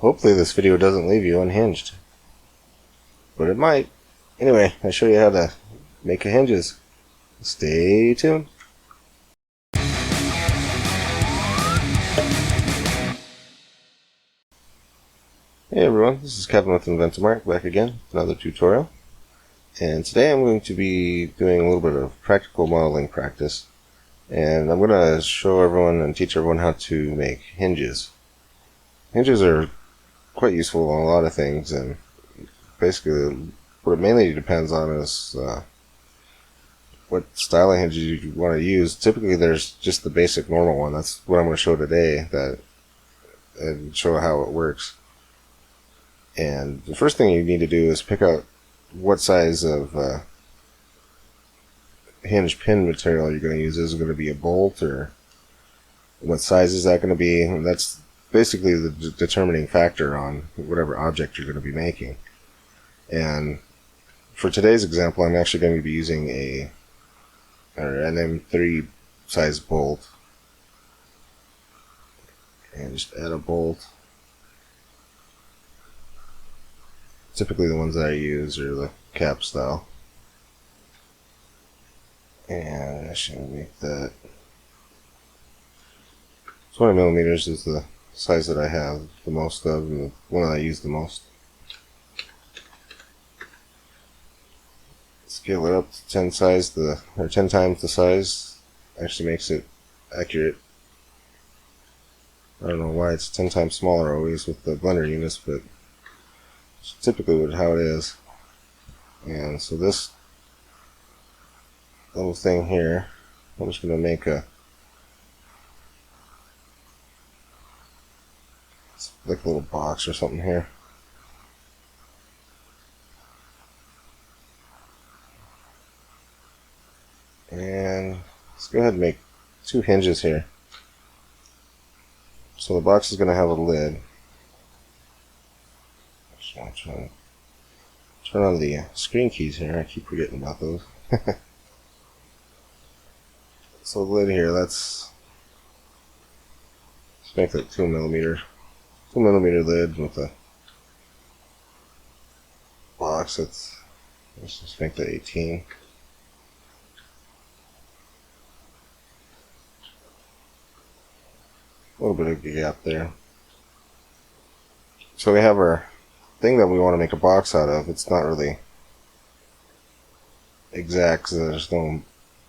hopefully this video doesn't leave you unhinged. But it might. Anyway, I'll show you how to make a hinges. Stay tuned. Hey everyone, this is Kevin with Inventomark back again with another tutorial. And today I'm going to be doing a little bit of practical modeling practice. And I'm going to show everyone and teach everyone how to make hinges. Hinges are quite useful on a lot of things, and basically what it mainly depends on is what style of hinges you want to use. Typically there's just the basic normal one. That's what I'm going to show today, and show how it works. And the first thing you need to do is pick out what size of hinge pin material you're going to use. Is it going to be a bolt, or what size is that going to be? And that's basically the determining factor on whatever object you're going to be making. And for today's example, I'm actually going to be using an M3 size bolt. And just add a bolt. Typically the ones that I use are the cap style. And I should make that 20 millimeters is the size that I have the most of, and the one that I use the most. Scale it up to 10 times the size. Actually makes it accurate. I don't know why it's 10 times smaller always with the blender units, but it's typically how it is. And so this little thing here, I'm just going to make like a little box or something here. And let's go ahead and make two hinges here. So the box is going to have a lid. Just want to turn on the screen keys here. I keep forgetting about those. So the lid here, let's make that 2 millimeter lid with a box. Let's just make that 18. A little bit of a gap there. So we have our thing that we want to make a box out of. It's not really exact, so there's no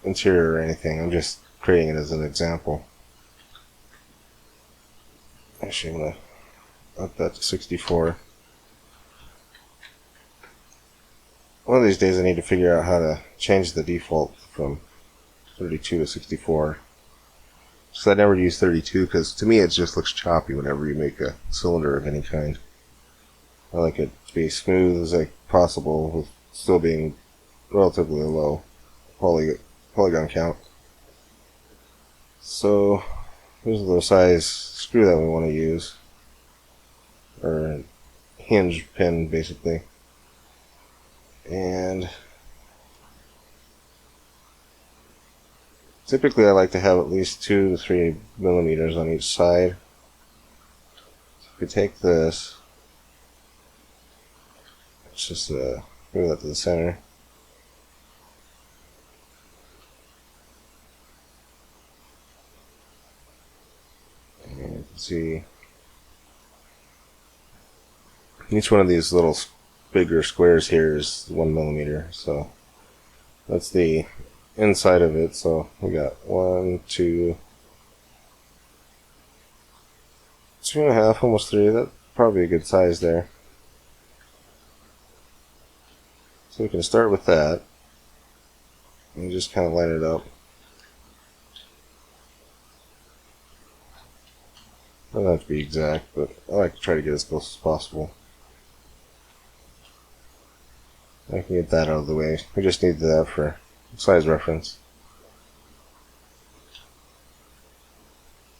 interior or anything. I'm just creating it as an example. Actually, I'm going to up that to 64. One of these days I need to figure out how to change the default from 32 to 64. Because I never use 32, because to me it just looks choppy whenever you make a cylinder of any kind. I like it to be smooth as like possible, with still being relatively low polygon count. So here's the size screw that we want to use, or hinge pin basically. And typically I like to have at least 2 to 3 millimeters on each side. So if we take this, let's just move that to the center. And you can see each one of these little bigger squares here is 1 millimeter. So that's the inside of it. So we got 1, 2, 2.5, almost 3. That's probably a good size there. So we can start with that and just kind of line it up. Doesn't have to be exact, but I like to try to get as close as possible. I can get that out of the way. We just need that for size reference.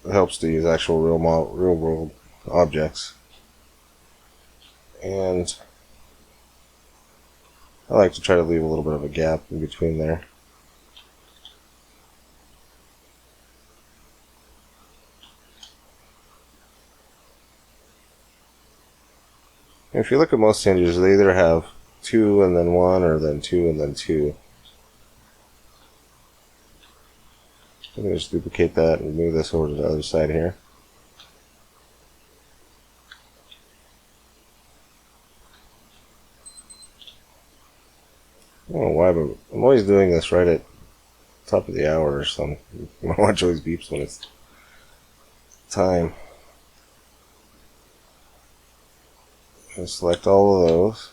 It helps to use actual real world objects. And I like to try to leave a little bit of a gap in between there. If you look at most hinges, they either have 2 and then 1, or then 2 and then 2. I'm going to just duplicate that and move this over to the other side here. I don't know why, but I'm always doing this right at the top of the hour or something. My watch always beeps when it's time. And select all of those.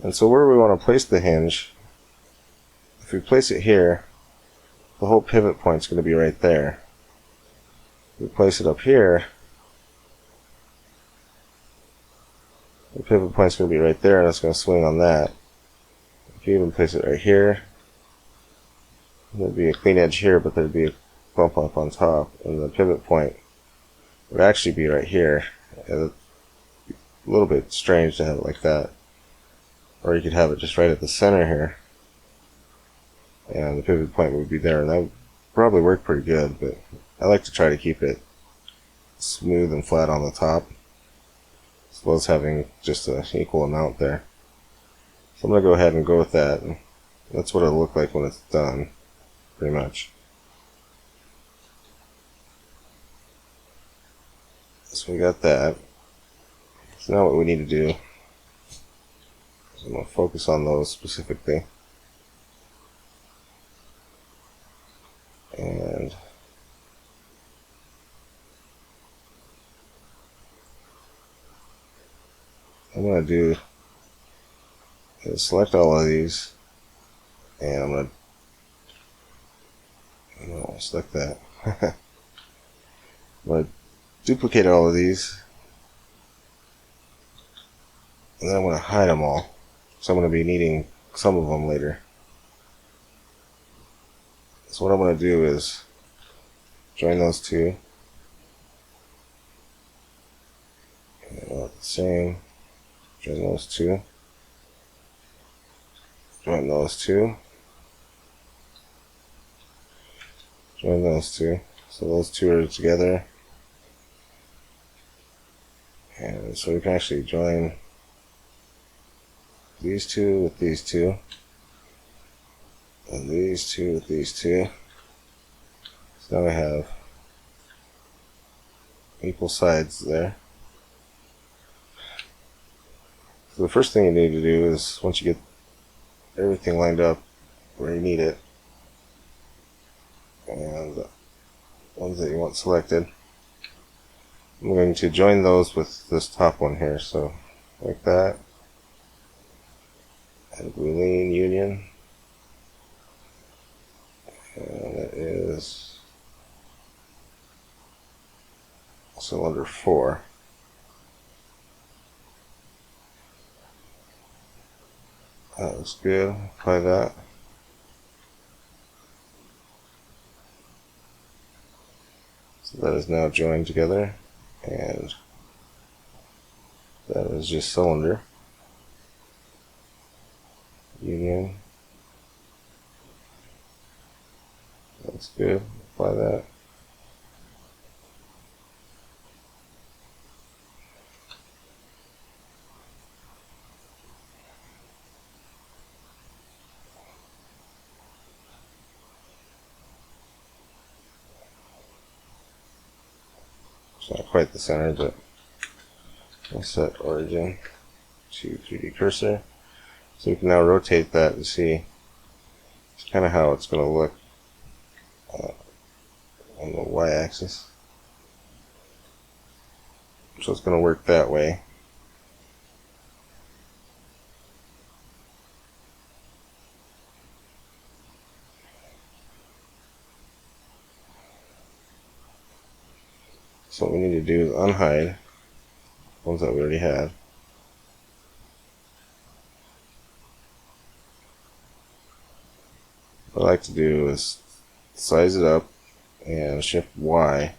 And so where we want to place the hinge, if we place it here, the whole pivot point is going to be right there. If we place it up here, the pivot point is going to be right there, and it's going to swing on that. If you even place it right here, there'd be a clean edge here, but there'd be a bump up on top, and the pivot point would actually be right here. It's a little bit strange to have it like that. Or you could have it just right at the center here, and the pivot point would be there, and that would probably work pretty good, but I like to try to keep it smooth and flat on the top, as well as having just an equal amount there. So I'm going to go ahead and go with that. That's what it'll look like when it's done, pretty much. So we got that. So now what we need to do is I'm going to focus on those specifically. And I'm going to do is select all of these, and I'm going to select that. I'm going to duplicate all of these, and then I'm going to hide them all. So I'm going to be needing some of them later. So what I'm going to do is join those two. And the same. Join those two. Join those two. Join those two. So those two are together. And so we can actually join these two with these two. And these two with these two. So now we have equal sides there. So the first thing you need to do is, once you get everything lined up where you need it, and the ones that you want selected, I'm going to join those with this top one here, so like that, and Boolean union, and it is cylinder 4. That looks good. Apply that. So that is now joined together, and that is just cylinder. Union. Looks good. Apply that. It's not quite the center, but I'll set origin to 3D cursor. So we can now rotate that and see kind of how it's going to look on the y-axis. So it's going to work that way. So what we need to do is unhide ones that we already had. What I like to do is size it up and shift Y.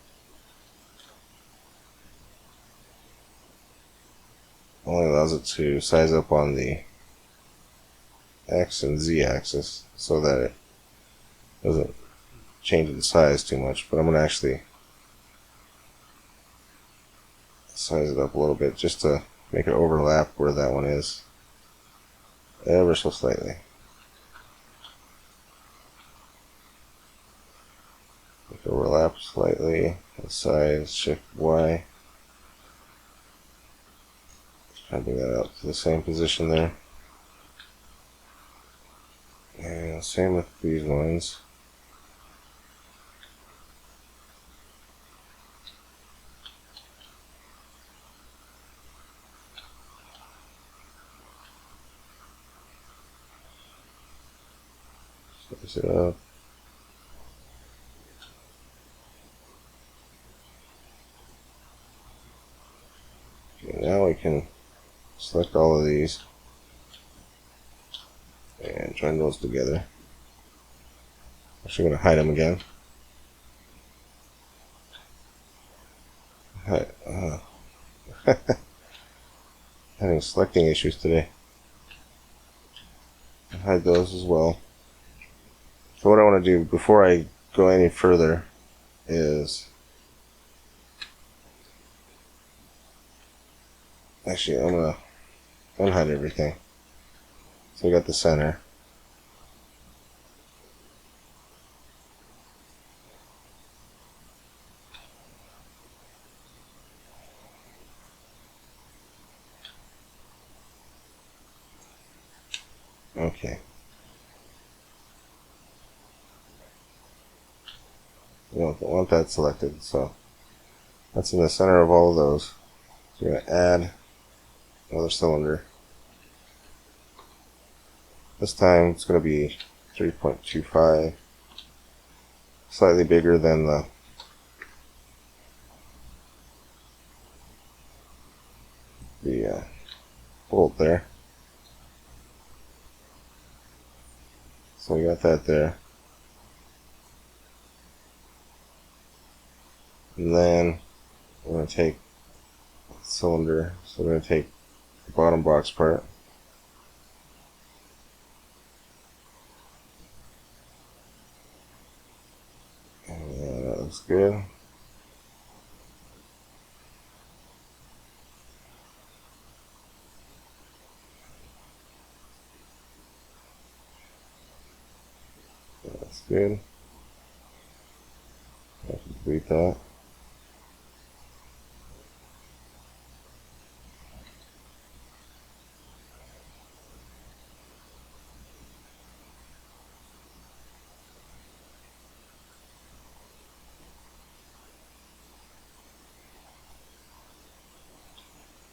Only allows it to size up on the X and Z axis so that it doesn't change in size too much, but I'm going to actually size it up a little bit just to make it overlap where that one is, ever so slightly. Make it overlap slightly. Size, shift Y. Try to bring that out to the same position there. And same with these ones. Slice it up. Okay, now we can select all of these and join those together. Actually, I'm going to hide them again. Having selecting issues today. Hide those as well. So what I want to do before I go any further is actually I'm going to unhide everything. So we got the center. Okay. We want that selected, so that's in the center of all of those. So we're going to add another cylinder. This time it's going to be 3.25, slightly bigger than the bolt there. So we got that there. And then we're going to take the cylinder, so we're going to take the bottom box part. And that looks good. That's good. I have to delete that.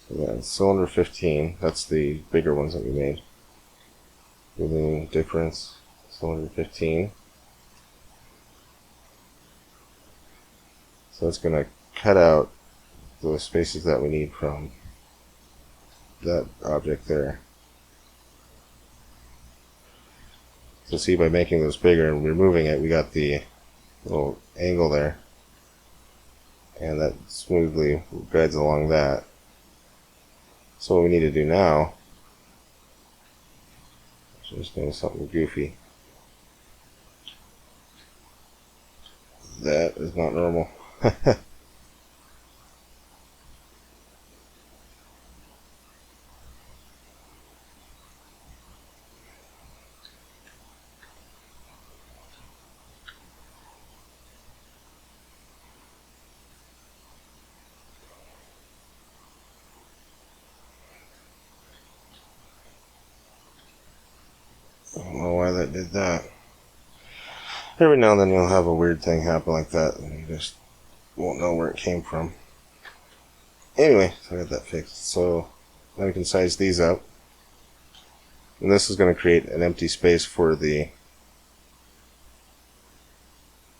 So that's cylinder 15. That's the bigger ones that we made. Moving difference, cylinder 15. So it's going to cut out the spaces that we need from that object there. So see, by making those bigger and removing it, we got the little angle there, and that smoothly guides along that. So what we need to do now, just doing something goofy. That is not normal. I don't know why that did that. Every now and then you'll have a weird thing happen like that, and you just won't know where it came from. Anyway, so I got that fixed. So now we can size these up. And this is going to create an empty space for the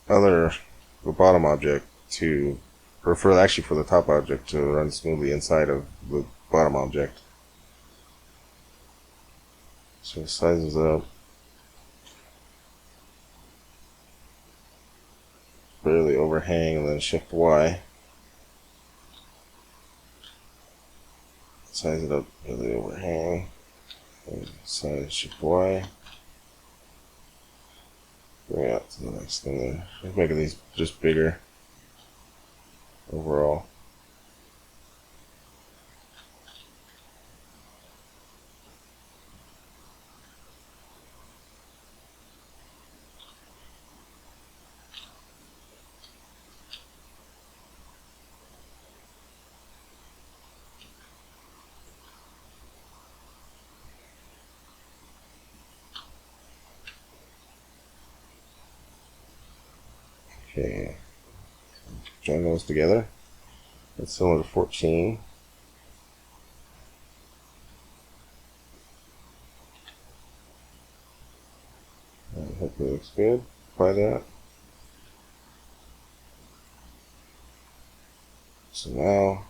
bottom object to, or for actually for the top object to run smoothly inside of the bottom object. So it sizes up. Barely overhang, and then shift Y. Size it up, barely overhang. And size shift Y. Bring it out to the next thing there. Just making these just bigger overall. Okay, join those together. That's cylinder 14. And hopefully it looks good. Apply that. So now,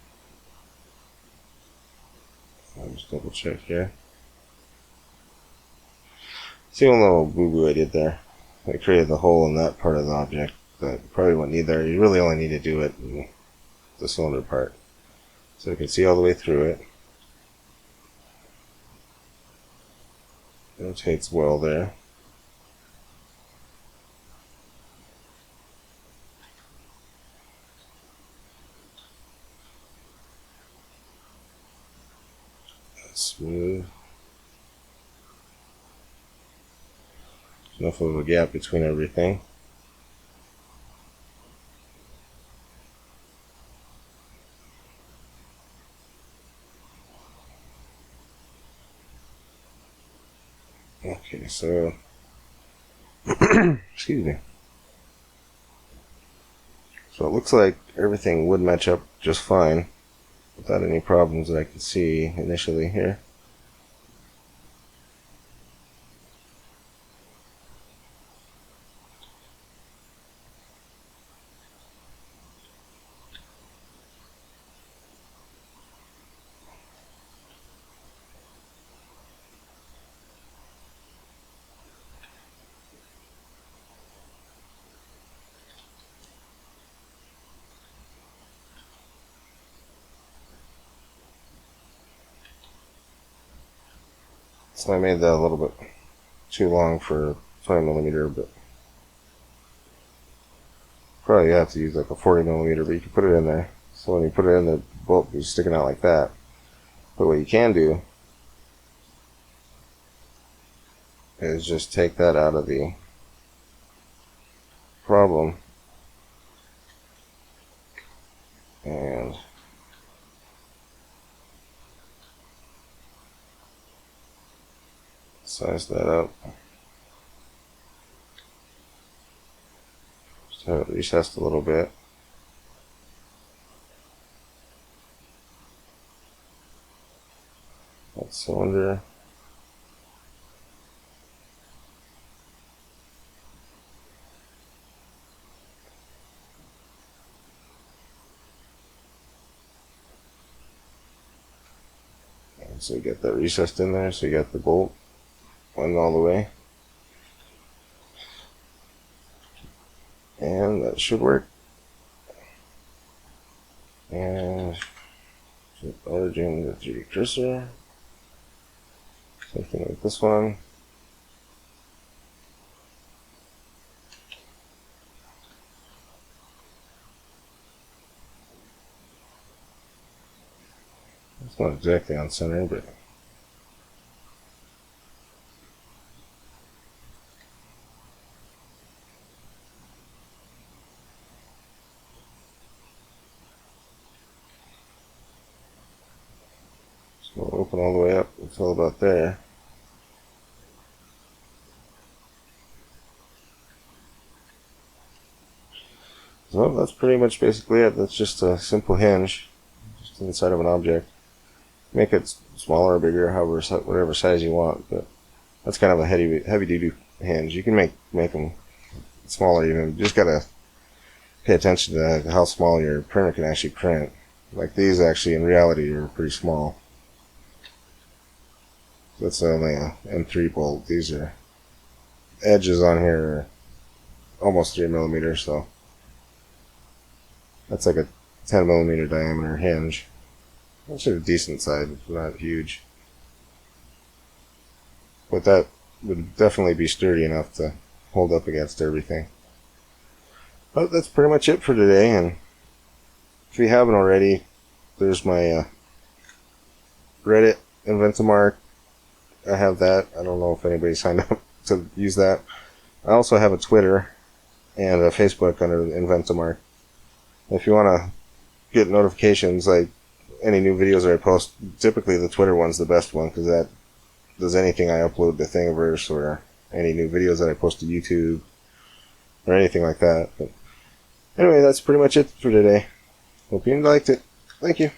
I'll just double check here. See one little boo-boo I did there. I created the hole in that part of the object that probably wouldn't need there. You really only need to do it in the cylinder part. So you can see all the way through it. It rotates well there. That's smooth. Enough of a gap between everything. Okay, so excuse me. So it looks like everything would match up just fine without any problems that I can see initially here. So I made that a little bit too long for 20mm, but probably have to use like a 40mm, but you can put it in there. So when you put it in, the bolt is sticking out like that. But what you can do is just take that out of the problem and size that up. Just have it recessed a little bit. That cylinder. And so you get that recessed in there, so you got the bolt one all the way. And that should work. And origin the 3D cursor. Same thing with this one. It's not exactly on center, but we'll open all the way up until about there. So that's pretty much basically it. That's just a simple hinge, just inside of an object. Make it smaller or bigger, however, whatever size you want. But that's kind of a heavy duty hinge. You can make them smaller even. You just gotta pay attention to how small your printer can actually print. Like these, actually, in reality, are pretty small. That's only a M3 bolt. These are edges on here are almost 3mm, so that's like a 10mm diameter hinge. That's a decent size, it's not huge. But that would definitely be sturdy enough to hold up against everything. But that's pretty much it for today, and if you haven't already, there's my Reddit, Inventomark. I have that. I don't know if anybody signed up to use that. I also have a Twitter and a Facebook under Inventomark. If you want to get notifications, like any new videos that I post, typically the Twitter one's the best one, because that does anything I upload to Thingiverse or any new videos that I post to YouTube or anything like that. But Anyway, that's pretty much it for today. Hope you liked it. Thank you.